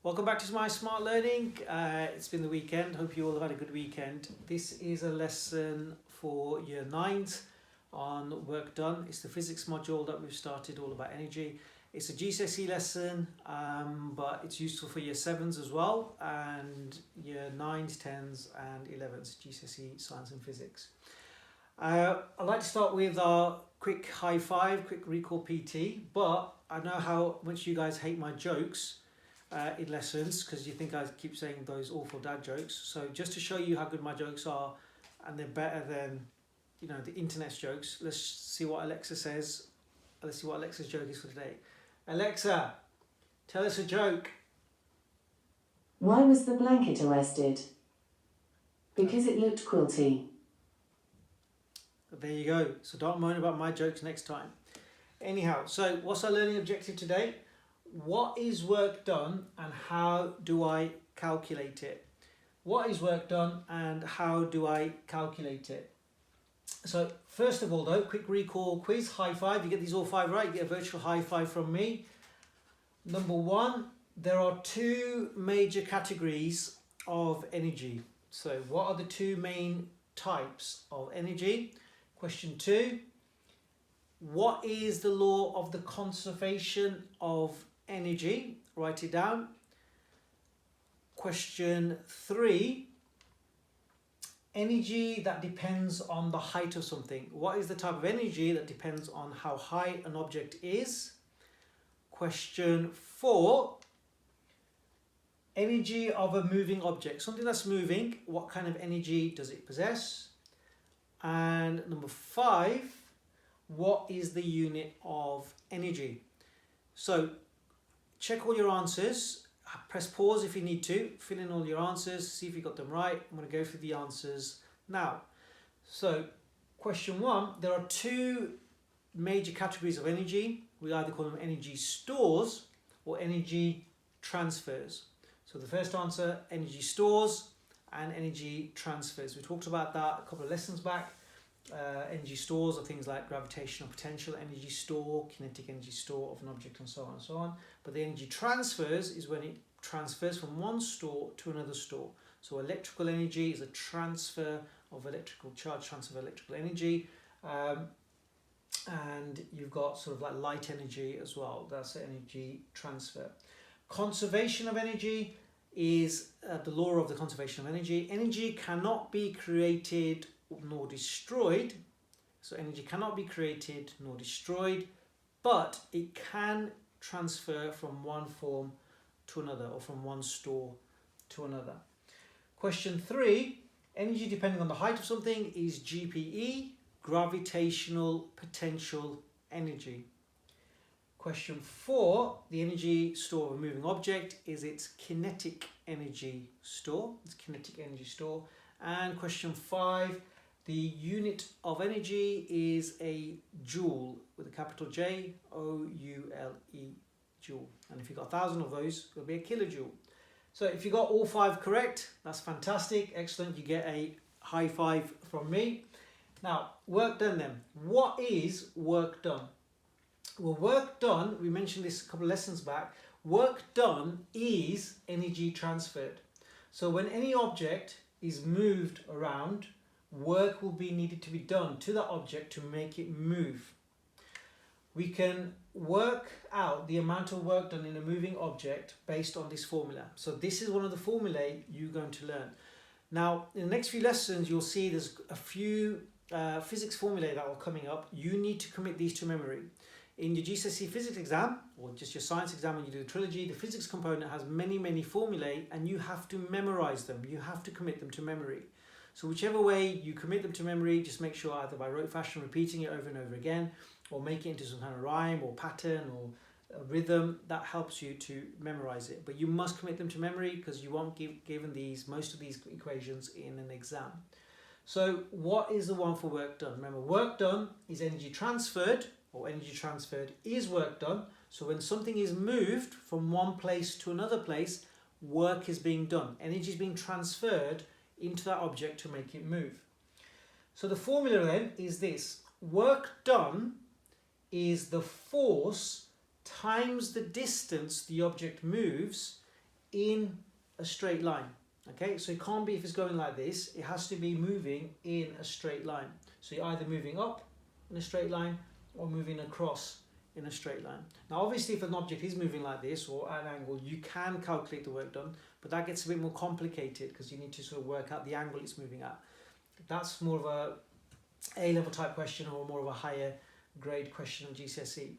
Welcome back to My Smart Learning. It's been the weekend. Hope you all have had a good weekend. This is a lesson for Year 9s on work done. It's the physics module that we've started, all about energy. It's a GSCE lesson, but it's useful for Year 7s as well, and Year 9s, 10s and 11s, GSCE Science and Physics. I'd like to start with our quick high five, quick recall PT, but I know how much you guys hate my jokes in lessons because you think I keep saying those awful dad jokes. So just to show you how good my jokes are, and they're better than, you know, the internet's jokes, let's see what Alexa says. Let's see what Alexa's joke is for today. Alexa, tell us a joke. Why was the blanket arrested? Because it looked quilty. There you go. So don't moan about my jokes next time. Anyhow, so what's our learning objective today? What is work done and how do I calculate it? What is work done and how do I calculate it? So first of all though, quick recall quiz, high five. You get these all five right, you get a virtual high five from me. Number one, there are two major categories of energy. So what are the two main types of energy? Question two, what is the law of the conservation of energy? Write it down. Question three, energy that depends on the height of something. What is the type of energy that depends on how high an object is? Question four, energy of a moving object. Something that's moving, what kind of energy does it possess? And number five, what is the unit of energy? So check all your answers, press pause if you need to, fill in all your answers, see if you got them right. I'm going to go through the answers now. So question one, there are two major categories of energy. We either call them energy stores or energy transfers. So the first answer, energy stores and energy transfers. We talked about that a couple of lessons back. Energy stores are things like gravitational potential energy store, kinetic energy store of an object, and so on and so on. But the energy transfers is when it transfers from one store to another store. So electrical energy is a transfer of electrical charge, transfer of electrical energy. And you've got sort of like light energy as well. That's the energy transfer. Conservation of energy is the law of the conservation of energy. Energy cannot be created nor destroyed. So energy cannot be created nor destroyed, but it can transfer from one form to another or from one store to another. Question three, energy depending on the height of something is GPE, gravitational potential energy. Question four, the energy store of a moving object is its kinetic energy store. It's kinetic energy store. And question five, the unit of energy is a joule with a capital J, O-U-L-E, joule. And if you've got 1,000 of those, it'll be a kilojoule. So if you got all five correct, that's fantastic, excellent. You get a high five from me. Now, work done then. What is work done? Well, work done, we mentioned this a couple of lessons back, work done is energy transferred. So when any object is moved around, work will be needed to be done to that object to make it move. We can work out the amount of work done in a moving object based on this formula. So this is one of the formulae you're going to learn. Now, in the next few lessons, you'll see there's a few physics formulae that are coming up. You need to commit these to memory. In your GSCE physics exam, or just your science exam when you do the trilogy, the physics component has many formulae and you have to memorize them. You have to commit them to memory. So whichever way you commit them to memory, just make sure either by rote fashion, repeating it over and over again, or make it into some kind of rhyme or pattern or a rhythm, that helps you to memorize it. But you must commit them to memory because you won't give given most of these equations in an exam. So what is the one for work done? Remember, work done is energy transferred, or energy transferred is work done. So when something is moved from one place to another place, work is being done. Energy is being transferred into that object to make it move. So the formula then is this. Work done is the force times the distance the object moves in a straight line. Okay, so it can't be if it's going like this, it has to be moving in a straight line. So you're either moving up in a straight line or moving across in a straight line. Now obviously if an object is moving like this or at an angle, you can calculate the work done, but that gets a bit more complicated because you need to sort of work out the angle it's moving at. That's more of a A-level type question or more of a higher grade question on GSCE.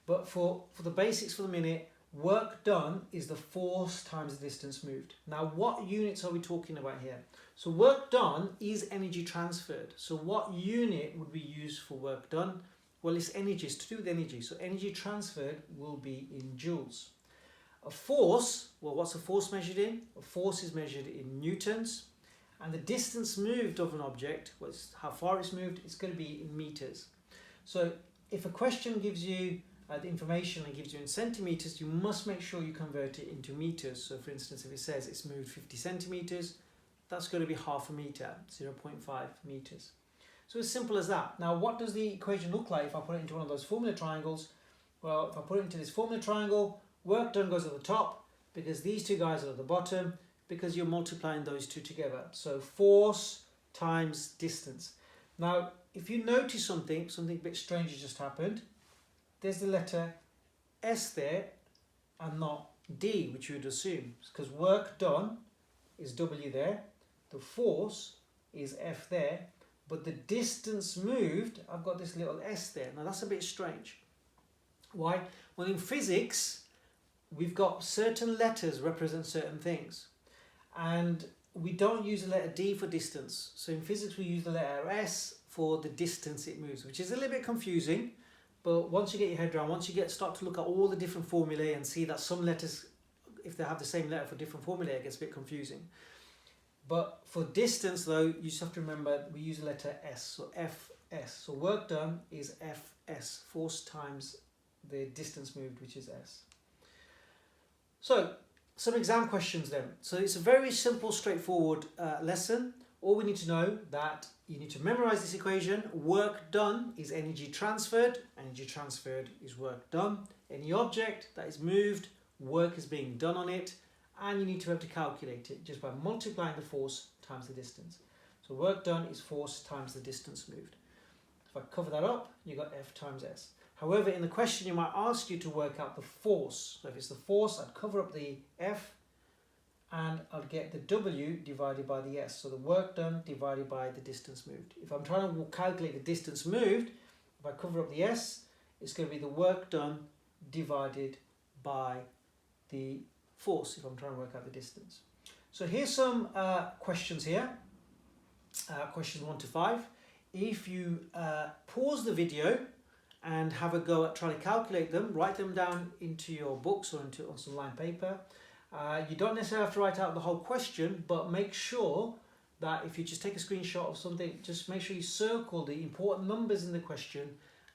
But for the basics for the minute, work done is the force times the distance moved. Now what units are we talking about here? So work done is energy transferred. So what unit would we use for work done? Well, it's energy, it's to do with energy. So energy transferred will be in joules. A force, well, what's a force measured in? A force is measured in newtons. And the distance moved of an object, well, how far it's moved, it's going to be in meters. So if a question gives you the information and gives you in centimeters, you must make sure you convert it into meters. So for instance, if it says it's moved 50 centimeters, that's going to be half a meter, 0.5 meters. So as simple as that. Now what does the equation look like if I put it into one of those formula triangles? Well, if I put it into this formula triangle, work done goes at the top because these two guys are at the bottom because you're multiplying those two together. So force times distance. Now if you notice something a bit strange has just happened, there's the letter S there and not D, which you would assume, because work done is W there, the force is F there, but the distance moved, I've got this little S there. Now that's a bit strange. Why? Well, in physics, we've got certain letters represent certain things, and we don't use the letter D for distance. So in physics, we use the letter S for the distance it moves, which is a little bit confusing. But once you get your head around, once you start to look at all the different formulae and see that some letters, if they have the same letter for different formulae, it gets a bit confusing. But for distance though, you just have to remember we use the letter S, so Fs. So work done is Fs, force times the distance moved, which is S. So some exam questions then. So it's a very simple, straightforward lesson. All we need to know that you need to memorize this equation. Work done is energy transferred. Energy transferred is work done. Any object that is moved, work is being done on it. And you need to be able to calculate it just by multiplying the force times the distance. So work done is force times the distance moved. If I cover that up, you got F times S. However, in the question, you might ask you to work out the force. So if it's the force, I'd cover up the F and I'll get the W divided by the S. So the work done divided by the distance moved. If I'm trying to calculate the distance moved, if I cover up the S, it's going to be the work done divided by the force if I'm trying to work out the distance. So here's some questions here. Questions 1 to 5. If you pause the video and have a go at trying to calculate them, write them down into your books or on some lined paper. You don't necessarily have to write out the whole question, but make sure that if you just take a screenshot of something, just make sure you circle the important numbers in the question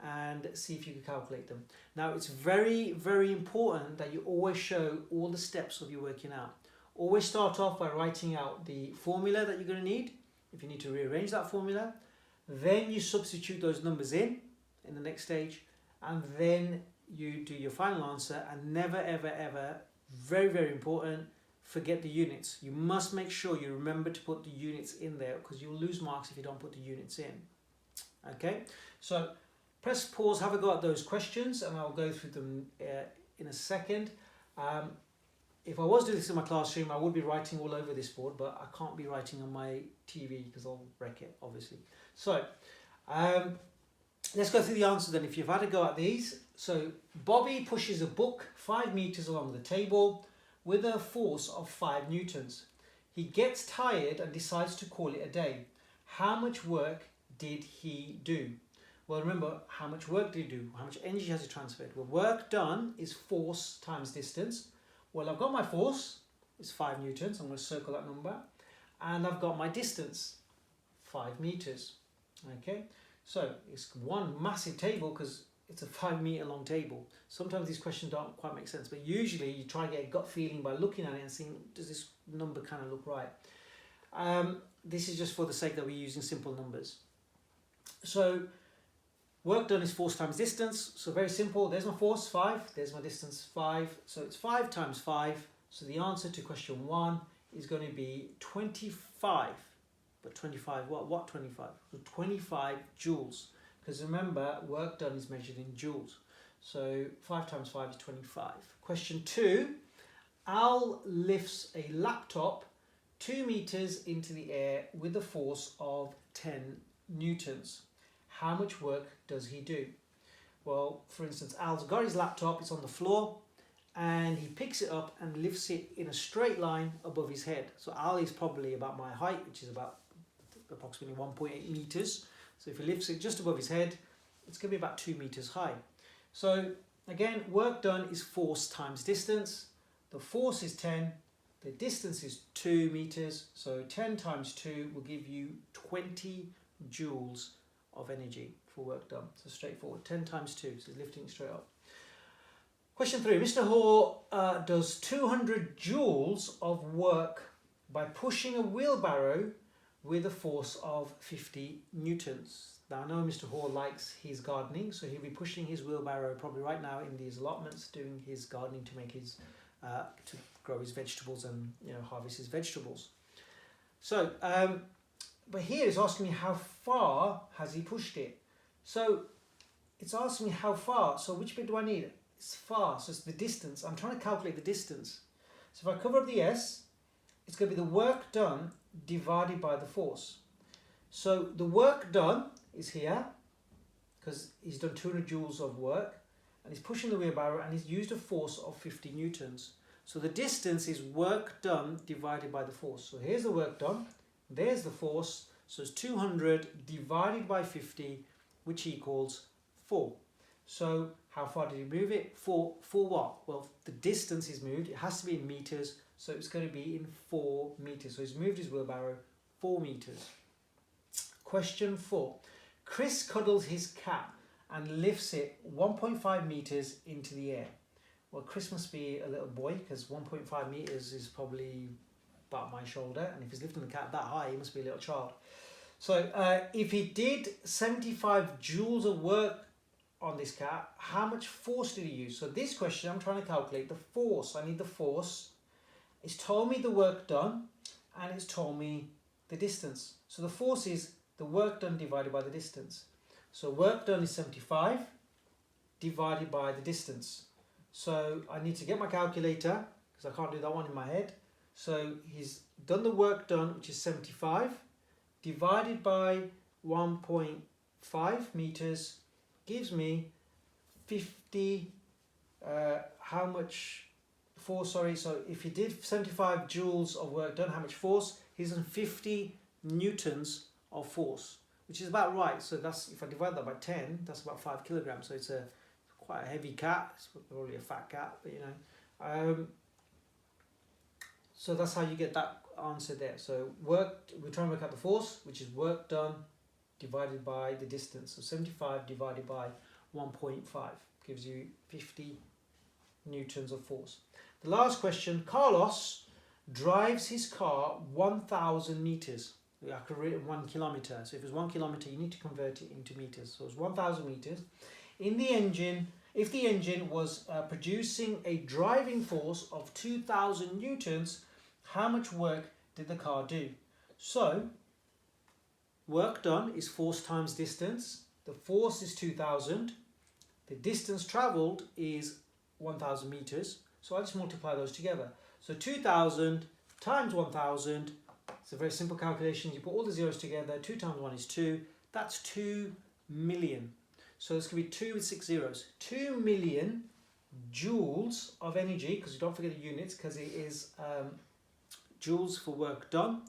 and see if you can calculate them. Now it's very, very important that you always show all the steps of your working out. Always start off by writing out the formula that you're going to need, if you need to rearrange that formula. Then you substitute those numbers in the next stage, and then you do your final answer. And never, ever, ever, very, very important, forget the units. You must make sure you remember to put the units in there, because you'll lose marks if you don't put the units in. Okay, so press pause, have a go at those questions, and I'll go through them in a second. If I was doing this in my classroom, I would be writing all over this board, but I can't be writing on my TV because I'll wreck it, obviously. So let's go through the answers then, if you've had a go at these. So Bobby pushes a book 5 meters along the table with a force of 5 newtons. He gets tired and decides to call it a day. How much work did he do? Well, remember, how much work did he do? How much energy has he transferred? Well, work done is force times distance. Well, I've got my force, it's 5 newtons. I'm going to circle that number. And I've got my distance, 5 meters. Okay, so it's one massive table because it's a 5 meter long table. Sometimes these questions don't quite make sense, but usually you try to get a gut feeling by looking at it and seeing, does this number kind of look right? This is just for the sake that we're using simple numbers. So work done is force times distance. So very simple. There's my force, 5. There's my distance, 5. So it's 5 times 5. So the answer to question 1 is going to be 25. But 25, what 25? So 25 joules. Because remember, work done is measured in joules. So 5 times 5 is 25. Question 2, Al lifts a laptop 2 meters into the air with a force of 10 newtons. How much work does he do? Well, for instance, Al's got his laptop, it's on the floor, and he picks it up and lifts it in a straight line above his head. So Al is probably about my height, which is about approximately 1.8 meters. So if he lifts it just above his head, it's going to be about 2 meters high. So again, work done is force times distance. The force is 10, the distance is 2 meters. So 10 times 2 will give you 20 joules of energy for work done. So straightforward, 10 times 2, so he's lifting it straight up. Question 3, Mr. Hoare does 200 joules of work by pushing a wheelbarrow with a force of 50 newtons. Now I know Mr. Hoare likes his gardening, so he'll be pushing his wheelbarrow probably right now in these allotments, doing his gardening to make his, to grow his vegetables and harvest his vegetables. So, but here it's asking me how far has he pushed it. So it's asking me how far. So which bit do I need? It's far, so it's the distance. I'm trying to calculate the distance. So if I cover up the S, it's going to be the work done divided by the force. So the work done is here, because he's done 200 joules of work, and he's pushing the wheelbarrow, and he's used a force of 50 newtons. So the distance is work done divided by the force. So here's the work done, there's the force, so it's 200 divided by 50, which equals 4. So how far did he move it? For what? Well, the distance is moved, it has to be in meters, so it's going to be in 4 meters. So he's moved his wheelbarrow 4 meters. Question 4. Chris cuddles his cat and lifts it 1.5 meters into the air. Well, Chris must be a little boy, because 1.5 meters is probably about my shoulder, and if he's lifting the cat that high, he must be a little child. So if he did 75 joules of work on this cat, how much force did he use? So this question, I'm trying to calculate the force. I need the force. It's told me the work done, and it's told me the distance. So the force is the work done divided by the distance. So work done is 75 divided by the distance. So I need to get my calculator, because I can't do that one in my head. So he's done the work done, which is 75, divided by 1.5 meters, gives me 50, how much force, sorry, so if he did 75 joules of work done, how much force? He's done 50 newtons of force, which is about right. So that's, if I divide that by 10, that's about 5 kilograms. So it's quite a heavy cat. It's probably a fat cat, but so that's how you get that answer there. So we're trying to work out the force, which is work done divided by the distance. So 75 divided by 1.5 gives you 50 newtons of force. The last question, Carlos drives his car 1,000 meters. I could read it 1 kilometer. So if it's 1 kilometer, you need to convert it into meters. So it's 1,000 meters. In the engine, if the engine was producing a driving force of 2,000 newtons, how much work did the car do? So work done is force times distance. The force is 2,000. The distance travelled is 1,000 meters. So I just multiply those together. So 2,000 times 1,000. It's a very simple calculation. You put all the zeros together. 2 times 1 is 2. That's 2 million. So this could be 2 with 6 zeros. 2 million joules of energy, because you don't forget the units, because it is joules for work done.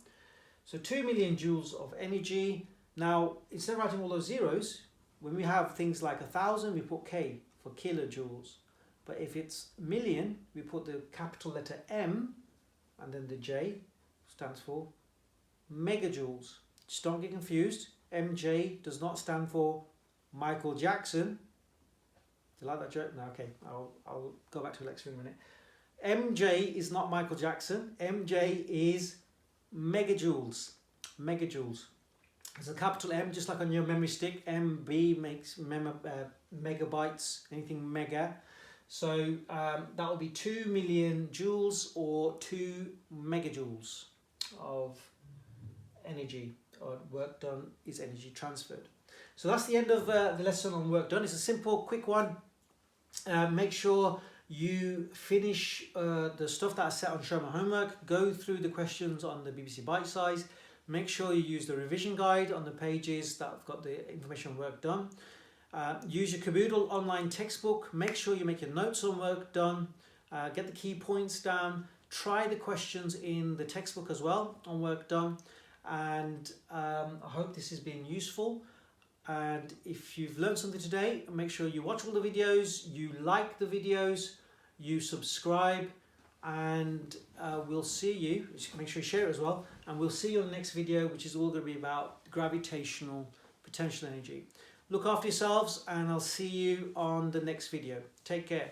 So 2 million joules of energy. Now, instead of writing all those zeros, when we have things like 1,000, we put K for kilojoules. But if it's million, we put the capital letter M, and then the J stands for megajoules. Just don't get confused. MJ does not stand for Michael Jackson. Do you like that joke? No, okay. I'll go back to Alexa in a minute. MJ is not Michael Jackson. MJ is megajoules. Megajoules. There's a capital M, just like on your memory stick. MB makes megabytes, anything mega. So that will be 2 million joules or 2 megajoules of energy or work done is energy transferred. So that's the end of the lesson on work done. It's a simple, quick one. Make sure you finish the stuff that I set on Show My Homework. Go through the questions on the BBC Bite Size. Make sure you use the revision guide on the pages that have got the information on work done. Use your Caboodle online textbook. Make sure you make your notes on work done. Get the key points down. Try the questions in the textbook as well on work done. And I hope this has been useful. And if you've learned something today, make sure you watch all the videos, you like the videos, you subscribe, and we'll see you. Make sure you share it as well. And we'll see you on the next video, which is all going to be about gravitational potential energy. Look after yourselves, and I'll see you on the next video. Take care.